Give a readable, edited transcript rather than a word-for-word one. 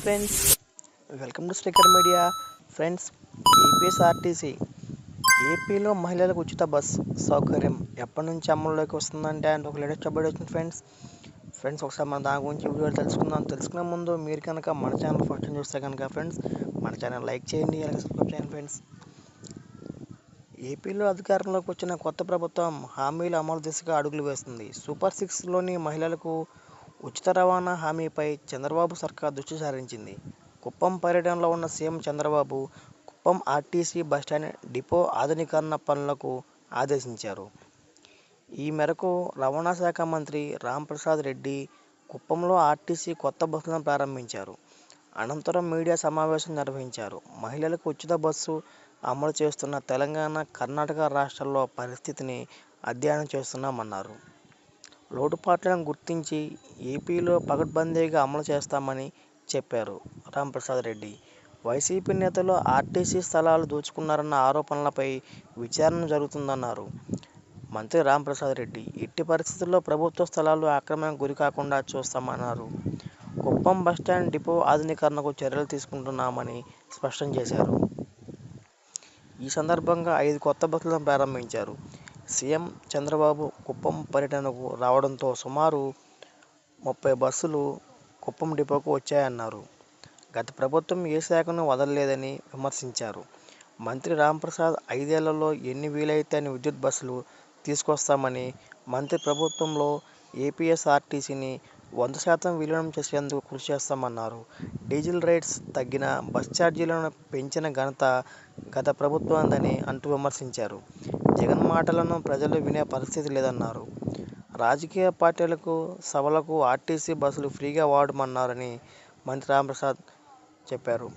Friends, welcome to sticker media. Friends, APSRTC ఏపీలో మహిళలకు ఉచిత బస్ సౌకర్యం ఎప్పటి నుంచి అమల్లోకి వస్తుందంటే ఒక లేటెస్ట్ అప్డేట్ వచ్చింది. ఫ్రెండ్స్ ఒకసారి మన దాని గురించి వీడియో తెలుసుకునే ముందు మీరు కనుక మన ఛానల్ ఫస్ట్ టైం చూస్తే కనుక ఫ్రెండ్స్ మన ఛానల్ లైక్ చేయండి, అలాగే సబ్స్క్రైబ్ చేయండి. ఫ్రెండ్స్, ఏపీలో అధికారంలోకి వచ్చిన కొత్త ప్రభుత్వం హామీల అమలు దిశగా అడుగులు వేస్తుంది. సూపర్ 6లోని మహిళలకు ఉచిత రవాణా హామీపై చంద్రబాబు సర్కార్ దృష్టి సారించింది. కుప్పం పర్యటనలో ఉన్న CM Chandrababu Kuppam RTC bus stand depot ఆధునీకరణ పనులకు ఆదేశించారు. ఈ మేరకు రవాణా శాఖ మంత్రి రాంప్రసాద్ రెడ్డి కుప్పంలో ఆర్టీసీ కొత్త బస్సులను ప్రారంభించారు. అనంతరం మీడియా సమావేశం నిర్వహించారు. మహిళలకు ఉచిత బస్సు అమలు చేస్తున్న తెలంగాణ, కర్ణాటక రాష్ట్రాల్లో పరిస్థితిని అధ్యయనం చేస్తున్నామన్నారు. లోటుపాట్లను గుర్తించి ఏపీలో పకడ్బందీగా అమలు చేస్తామని చెప్పారు రాంప్రసాద్ రెడ్డి. వైసీపీ నేతలు ఆర్టీసీ స్థలాలు దోచుకున్నారన్న ఆరోపణలపై విచారణ జరుగుతుందన్నారు మంత్రి రాంప్రసాద్ రెడ్డి. ఎట్టి పరిస్థితుల్లో ప్రభుత్వ స్థలాలు ఆక్రమణకు గురికాకుండా చూస్తామన్నారు. కుప్పం బస్టాండ్ డిపో ఆధునీకరణకు చర్యలు తీసుకుంటున్నామని స్పష్టం చేశారు. ఈ సందర్భంగా 5 కొత్త బస్సులను ప్రారంభించారు. సీఎం చంద్రబాబు కుప్పం పర్యటనకు రావడంతో సుమారు 30 బస్సులు కుప్పం డిపోకు వచ్చాయన్నారు. గత ప్రభుత్వం ఏ శాఖను వదలలేదని విమర్శించారు. మంత్రి రాంప్రసాద్ 5 ఏళ్లలో ఎన్ని వీలైతే అన్ని విద్యుత్ బస్సులు తీసుకొస్తామని, మంత్రి ప్రభుత్వంలో ఏపీఎస్ఆర్టీసీని 100% విలీనం చేసేందుకు కృషి చేస్తామన్నారు. డీజిల్ రేట్స్ తగ్గినా బస్ ఛార్జీలను పెంచిన ఘనత గత ప్రభుత్వానిదని అంటూ విమర్శించారు. జగన్ మాటలను ప్రజలు వినే పరిస్థితి లేదన్నారు. రాజకీయ పార్టీలకు, సభలకు ఆర్టీసీ బస్సులు ఫ్రీగా వాడమన్నారని మంత్రి రాంప్రసాద్ చెప్పారు.